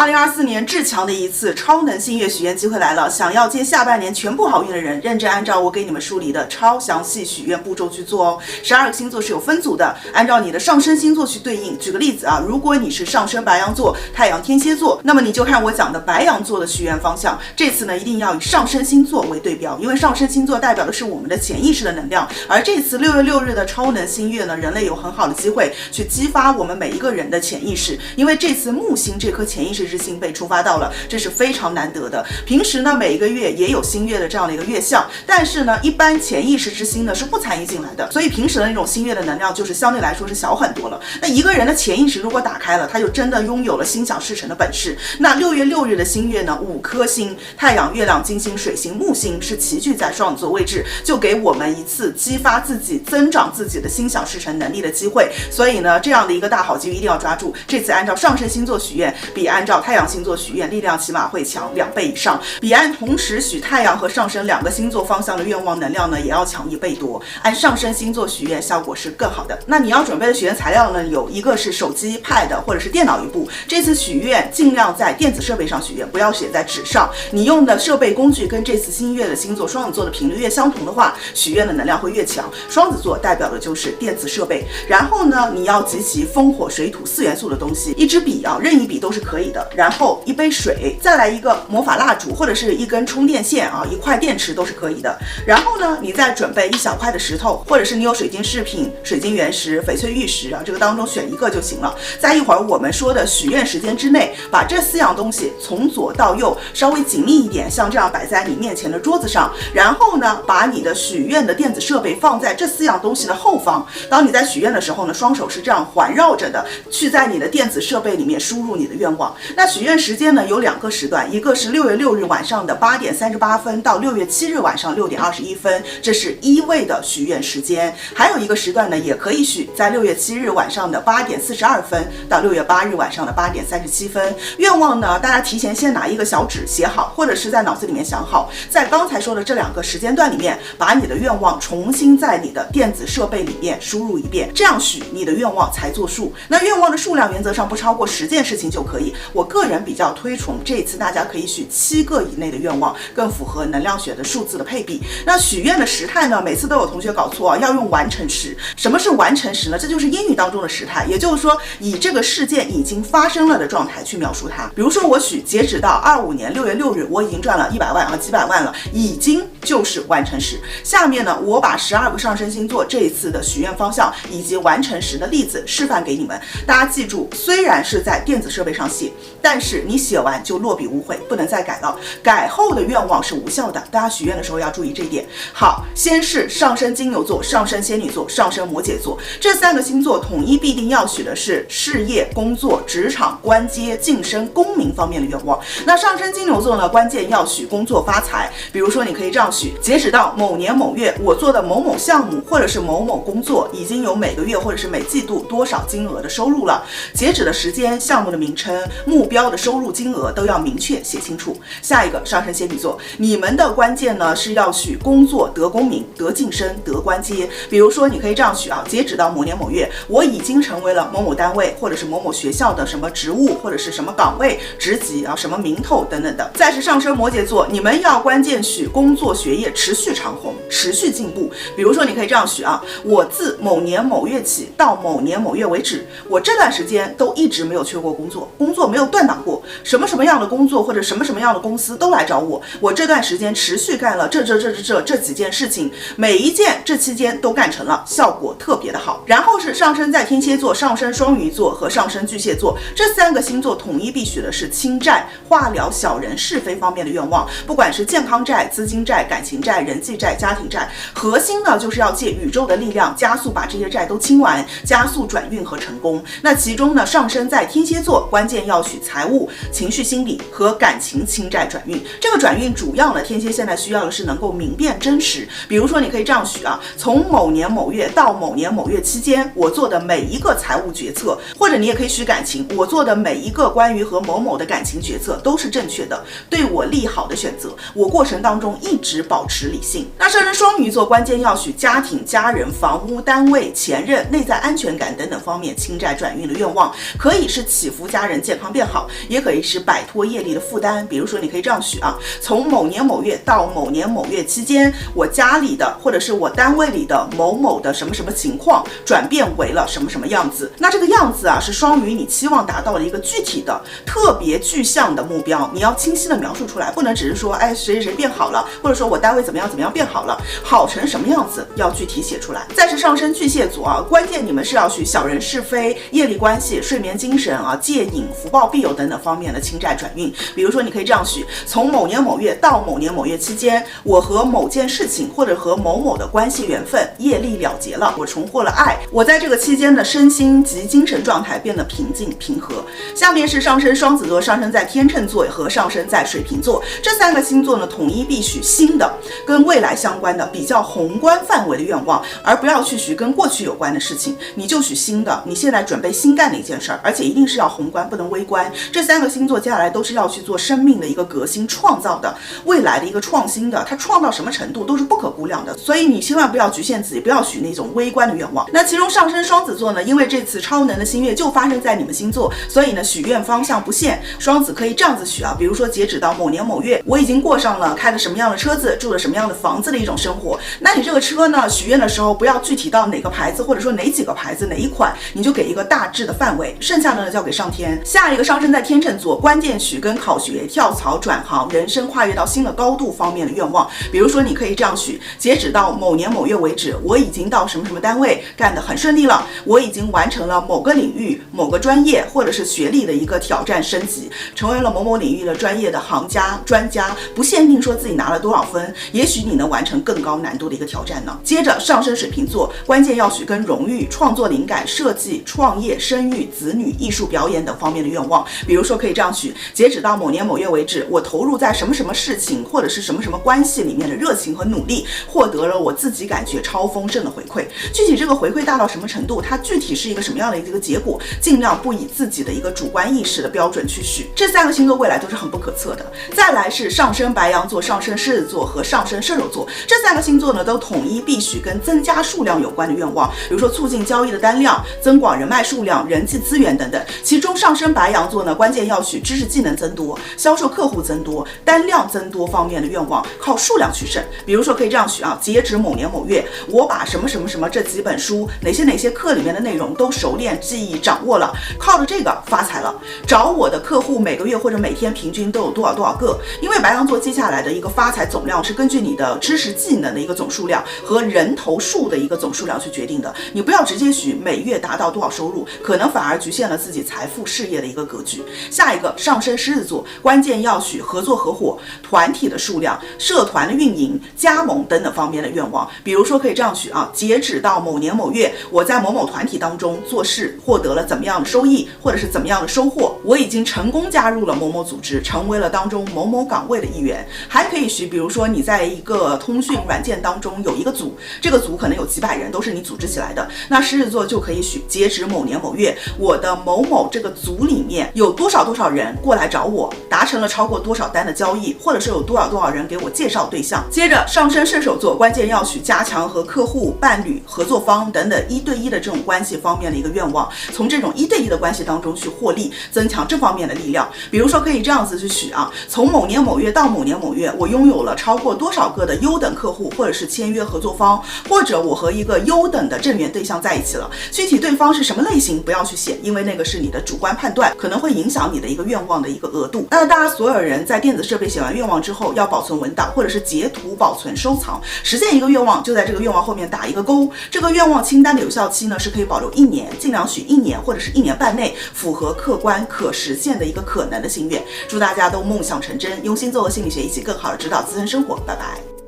2024年至强的一次超能星月许愿机会来了，想要接下半年全部好运的人，认真按照我给你们梳理的超详细许愿步骤去做哦。12个星座是有分组的，按照你的上升星座去对应。举个例子啊，如果你是上升白羊座，太阳天蝎座，那么你就看我讲的白羊座的许愿方向。这次呢，一定要以上升星座为对标，因为上升星座代表的是我们的潜意识的能量。而这次6月6日的超能星月呢，人类有很好的机会去激发我们每一个人的潜意识，因为这次木星这颗潜意识之星被触发到了，这是非常难得的。平时呢，每一个月也有星月的这样的一个月相，但是呢，一般潜意识之星呢是不参与进来的，所以平时的那种星月的能量就是相对来说是小很多了。那一个人的潜意识如果打开了，他就真的拥有了心想事成的本事。那6月6日的星月呢，5颗星，太阳、月亮、金星、水星、木星是齐聚在双子座位置，就给我们一次激发自己、增长自己的心想事成能力的机会。所以呢，这样的一个大好机遇一定要抓住。这次按照上升星座许愿，比按照太阳星座许愿力量起码会强2倍以上，比按同时许太阳和上升2个星座方向的愿望能量呢，也要强1倍多。按上升星座许愿效果是更好的。那你要准备的许愿材料呢，有一个是手机、Pad 或者是电脑一部。这次许愿尽量在电子设备上许愿，不要写在纸上。你用的设备工具跟这次新月的星座双子座的频率越相同的话，许愿的能量会越强。双子座代表的就是电子设备。然后呢，你要集齐风火水土4元素的东西，一支笔啊，任意笔都是可以的。然后一杯水，再来一个魔法蜡烛，或者是一根充电线啊，一块电池都是可以的。然后呢，你再准备一小块的石头，或者是你有水晶饰品、水晶原石、翡翠玉石啊，这个当中选一个就行了。在一会儿我们说的许愿时间之内，把这4样东西从左到右稍微紧密一点，像这样摆在你面前的桌子上。然后呢，把你的许愿的电子设备放在这4样东西的后方。当你在许愿的时候呢，双手是这样环绕着的，去在你的电子设备里面输入你的愿望。那许愿时间呢有2个时段，一个是6月6日晚上的8点38分到6月7日晚上6点21分，这是1位的许愿时间。还有一个时段呢，也可以许在6月7日晚上的8点42分到6月8日晚上的8点37分。愿望呢，大家提前先拿一个小纸写好，或者是在脑子里面想好，在刚才说的这2个时间段里面，把你的愿望重新在你的电子设备里面输入一遍，这样许你的愿望才作数。那愿望的数量原则上不超过10件事情就可以。我个人比较推崇这一次大家可以许7个以内的愿望，更符合能量学的数字的配比。那许愿的时态呢，每次都有同学搞错啊，要用完成时。什么是完成时呢？这就是英语当中的时态，也就是说以这个事件已经发生了的状态去描述它。比如说我许截止到25年6月6日，我已经赚了100万啊，几百万了，已经就是完成时。下面呢，我把12个上升星座这一次的许愿方向以及完成时的例子示范给你们。大家记住，虽然是在电子设备上写，但是你写完就落笔无悔，不能再改了。改后的愿望是无效的，大家许愿的时候要注意这一点。好，先是上升金牛座、上升仙女座、上升摩羯座这3个星座，统一必定要许的是事业、工作、职场、官阶、晋升、功名方面的愿望。那上升金牛座呢，关键要许工作发财。比如说你可以这样许，截止到某年某月，我做的某某项目或者是某某工作已经有每个月或者是每季度多少金额的收入了。截止的时间、项目的名称、目标的收入金额都要明确写清楚。下一个上升仙女座，你们的关键呢是要许工作得功名、得晋升、得官阶。比如说你可以这样许啊，截止到某年某月，我已经成为了某某单位或者是某某学校的什么职务或者是什么岗位、职级啊、什么名头等等的。再是上升摩羯座，你们要关键许工作学业持续长红、持续进步。比如说你可以这样许啊，我自某年某月起到某年某月为止，我这段时间都一直没有缺过工作，工作没有断档过，什么什么样的工作或者什么什么样的公司都来找我，我这段时间持续干了这几件事情，每一件这期间都干成了，效果特别的好。然后是上升在天蝎座、上升双鱼座和上升巨蟹座这3个星座，统一必许的是清债、化疗小人是非方面的愿望，不管是健康债、资金债、感情债、人际债、家庭债，核心呢就是要借宇宙的力量加速把这些债都清完，加速转运和成功。那其中呢，上升在天蝎座，关键要许财务、情绪心理和感情清债转运。这个转运主要呢，天蝎现在需要的是能够明辨真实。比如说你可以这样许啊，从某年某月到某年某月期间，我做的每一个财务决策，或者你也可以许感情，我做的每一个关于和某某的感情决策都是正确的，对我利好的选择。我过程当中一直时保持理性。那上升双鱼座关键要许家庭、家人、房屋、单位、前任、内在安全感等等方面倾债转运的愿望，可以是祈福家人健康变好，也可以是摆脱业力的负担。比如说你可以这样许啊，从某年某月到某年某月期间，我家里的或者是我单位里的某某的什么什么情况转变为了什么什么样子。那这个样子啊，是双鱼你期望达到了一个具体的特别具象的目标，你要清晰的描述出来，不能只是说哎谁谁谁变好了，或者说我单位怎么样怎么样变好了，好成什么样子要具体写出来。再是上升巨蟹座啊，关键你们是要许小人是非、业力关系、睡眠精神啊、戒瘾、福报必有等等方面的倾债转运。比如说你可以这样许，从某年某月到某年某月期间，我和某件事情或者和某某的关系缘分业力了结了，我重获了爱，我在这个期间的身心及精神状态变得平静平和。下面是上升双子座、上升在天秤座和上升在水瓶座，这三个星座呢，统一必许新的跟未来相关的比较宏观范围的愿望，而不要去许跟过去有关的事情，你就许新的，你现在准备新干的一件事儿，而且一定是要宏观，不能微观。这三个星座接下来都是要去做生命的一个革新创造的，未来的一个创新的，它创到什么程度都是不可估量的，所以你千万不要局限自己，不要许那种微观的愿望。那其中上升双子座呢，因为这次超能的新月就发生在你们星座，所以呢许愿方向不限，双子可以这样子许啊，比如说截止到某年某月，我已经过上了开了什么样的车子，住了什么样的房子的一种生活。那你这个车呢，许愿的时候不要具体到哪个牌子，或者说哪几个牌子哪一款，你就给一个大致的范围，剩下的呢交给上天。下一个上升在天秤座，关键许跟考学、跳槽、转行、人生跨越到新的高度方面的愿望。比如说你可以这样许，截止到某年某月为止，我已经到什么什么单位干得很顺利了，我已经完成了某个领域、某个专业或者是学历的一个挑战升级，成为了某某领域的专业的行家、专家，不限定说自己拿了多少分，也许你能完成更高难度的一个挑战呢。接着上升水瓶座，关键要许跟荣誉、创作灵感、设计、创业、生育、子女、艺术表演等方面的愿望。比如说可以这样许，截止到某年某月为止，我投入在什么什么事情或者是什么什么关系里面的热情和努力，获得了我自己感觉超丰盛的回馈。具体这个回馈大到什么程度，它具体是一个什么样的一个结果，尽量不以自己的一个主观意识的标准去许。这三个星座未来都是很不可测的。再来是上升白羊座、上升狮子座和上升射手座，这三个星座呢都统一必许跟增加数量有关的愿望，比如说促进交易的单量、增广人脉数量、人际资源等等。其中上升白羊座呢，关键要许知识技能增多、销售客户增多、单量增多方面的愿望，靠数量取胜。比如说可以这样许啊，截止某年某月，我把什么什么什么这几本书、哪些课里面的内容都熟练记忆掌握了，靠着这个发财了。找我的客户每个月或者每天平均都有多少个，因为白羊座接下来的一个发财总量是根据你的知识技能的一个总数量和人头数的一个总数量去决定的。你不要直接许每月达到多少收入，可能反而局限了自己财富事业的一个格局。下一个上升狮子座，关键要许合作合伙、团体的数量、社团的运营、加盟等等方面的愿望。比如说可以这样许啊，截止到某年某月，我在某某团体当中做事获得了怎么样的收益，或者是怎么样的收获，我已经成功加入了某某组织，成为了当中某某岗位的一员。还可以许，比如说你在一个通讯软件当中有一个组，这个组可能有几百人，都是你组织起来的，那狮子座就可以许，截止某年某月，我的某某这个组里面有多少人过来找我，达成了超过多少单的交易，或者是有多少人给我介绍对象。接着上升射手座，关键要许加强和客户、伴侣、合作方等等1对1的这种关系方面的一个愿望，从这种1对1的关系当中去获利，增强这方面的力量。比如说可以这样子去许啊，从某年某月到某年某月，我拥有了超过多少个的优等客户，或者是签约合作方，或者我和一个优等的正缘对象在一起了。具体对方是什么类型不要去写，因为那个是你的主观判断，可能会影响你的一个愿望的一个额度。那大家所有人在电子设备写完愿望之后，要保存文档或者是截图保存收藏。实现一个愿望，就在这个愿望后面打一个勾。这个愿望清单的有效期呢是可以保留1年，尽量许1年或者是1年半内符合客观可实现的一个可能的心愿。祝大家都梦想成真，用星座和心理学一起更好的指导自身生活。拜拜。